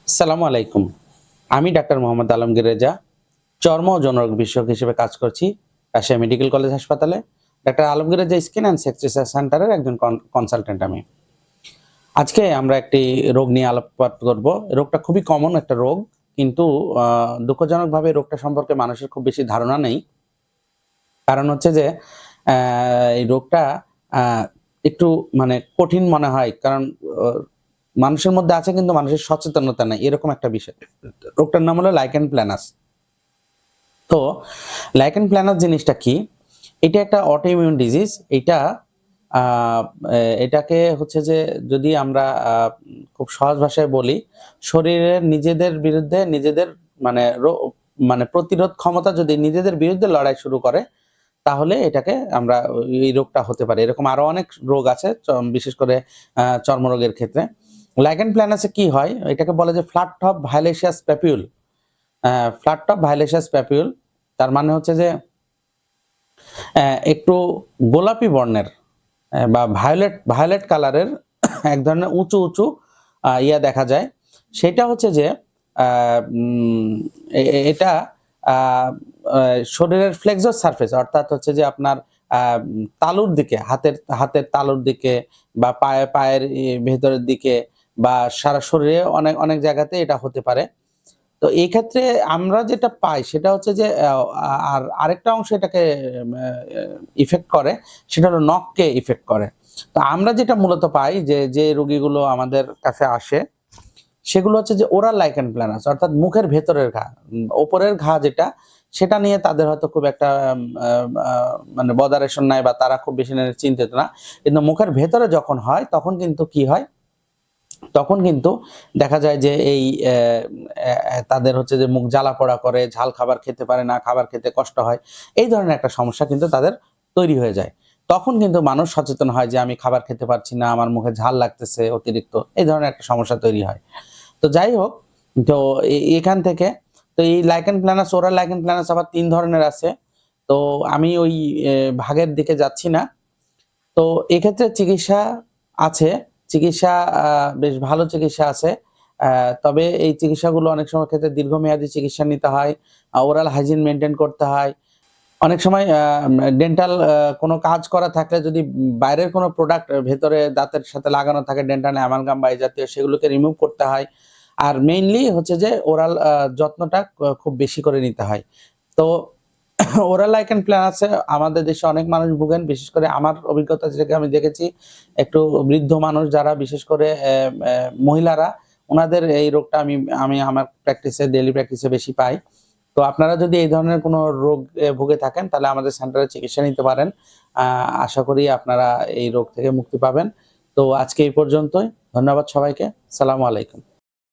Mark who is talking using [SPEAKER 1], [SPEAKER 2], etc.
[SPEAKER 1] আসসালামু আলাইকুম। আমি ডাক্তার মোহাম্মদ আলমগীর রেজা, চর্ম ও যৌনরোগ বিশেষজ্ঞ হিসেবে কাজ করছি রাজশাহী মেডিকেল কলেজ হাসপাতালে। Doctor Alamgir Reza skin and sex research সেন্টারের একজন কনসালটেন্ট আমি। আজকে আমরা একটি রোগ নিয়ে আলোকপাত করব। রোগটা খুবই কমন একটা রোগ, কিন্তু দুঃখজনকভাবে রোগটা সম্পর্কে মানুষের খুব বেশি ধারণা নেই। কারণ হচ্ছে যে এই রোগটা আ একটু মানে কঠিন মনে হয়। কারণ অ মানুষের মধ্যে আছে কিন্তু মানুষের সচেতনতা নাই। এরকম একটা বিষয়। রোগটার নাম হলো লাইকেন প্ল্যানাস। তো লাইকেন প্ল্যানাস জিনিসটা কি? এটা একটা অটো ইমিউন ডিজিজ। এইটা আ এটাকে হচ্ছে যে যদি আমরা খুব সহজ ভাষায় বলি, শরীরের নিজেদের বিরুদ্ধে নিজেদের মানে মানে প্রতিরোধ ক্ষমতা যদি নিজেদের বিরুদ্ধে লড়াই শুরু করে, তাহলে এটাকে আমরা এই রোগটা হতে পারে। এরকম আরো অনেক রোগ আছে বিশেষ করে চর্মরোগের ক্ষেত্রে। লাইকেন প্ল্যানাসে কি হয়? এটাকে বলে যে flat top violaceous papule. Flat top violaceous papule তার মানে হচ্ছে যে একটু গোলাপি বর্ণের বা ভায়োলেট কালারের এক ধরনের উঁচু ইয়া দেখা যায়। সেটা হচ্ছে যে আ উম এ এ এটা আ আ শরীরের ফ্লেক্সর সারফেস অর্থাৎ হচ্ছে যে আপনার আ তালুর দিকে হাতের তালুর দিকে বা পায়ের ভেতরের দিকে বা সারা শরীরে অনেক জায়গাতে এটা হতে পারে। তো এই ক্ষেত্রে আমরা যেটা পাই সেটা হচ্ছে যে আর আরেকটা অংশ এটাকে ইফেক্ট করে, সেটা হলো নখকে ইফেক্ট করে। তো আমরা যেটা মূলত পাই যে রোগীগুলো আমাদের কাছে আসে, সেগুলো হচ্ছে যে ওরাল লাইকেন প্ল্যানাস অর্থাৎ মুখের ভেতরের ঘা। উপরের ঘা যেটা, সেটা নিয়ে তাদের হয়তো খুব একটা আ আ মানে বদারেশন নাই বা তারা খুব বেশি চিন্তিত না। কিন্তু মুখের ভেতরে যখন হয় তখন কিন্তু কি হয়? তখন কিন্তু দেখা যায় যে এই তাদের হচ্ছে যে মুখ জ্বালা-পোড়া করে, ঝাল খাবার খেতে পারে না, খাবার খেতে কষ্ট হয়। এই ধরনের একটা সমস্যা কিন্তু তাদের তৈরি হয়ে যায়। তখন কিন্তু মানুষ সচেতন হয় যে আমি খাবার খেতে পারছি না, আমার মুখে ঝাল লাগতেছে অতিরিক্ত। এই ধরনের একটা সমস্যা তৈরি হয়। তো যাই হোক, তো এখান থেকে তো এই lichen planus, oral lichen planus আবার ৩ ধরনের আছে। তো আমি ওই ভাগের দিকে যাচ্ছি না। তো এক্ষেত্রে চিকিৎসা আছে। চিকিৎসা আ বেশ ভালো চিকিৎসা আছে। আ তবে এই চিকিৎসাগুলো অনেক সময় ক্ষেত্রে দীর্ঘমেয়াদী চিকিৎসা নিতে হয়। ওরাল হাইজিন মেইনটেইন করতে হয়। অনেক সময় ডেন্টাল কোনো কাজ করা থাকলে যদি বাইরের কোনো প্রোডাক্ট ভেতরে দাঁতের সাথে লাগানো থাকে ডেন্টাল অ্যামালগাম বা এই জাতীয় সেগুলোকে রিমুভ করতে হয়। আর মেইনলি হচ্ছে যে ওরাল যত্নটা খুব বেশি করে নিতে হয়। তো ওরাল লাইকেন প্লাসে আমাদের দেশে অনেক মানুষ ভোগেন। বিশেষ করে আমার অভিজ্ঞতা থেকে আমি দেখেছি, একটু বৃদ্ধ মানুষ যারা বিশেষ করে মহিলারা, উনাদের এই রোগটা আমি আমি আমার ডেইলি প্র্যাকটিসে বেশি পাই। তো আপনারা যদি এই ধরনের কোনো রোগ ভুগে থাকেন তাহলে আমাদের সেন্টারে চিকিৎসা নিতে পারেন। আ আশা করি আপনারা এই রোগ থেকে মুক্তি পাবেন। তো আজকে এই পর্যন্তই। ধন্যবাদ সবাইকে। সালামু আলাইকুম।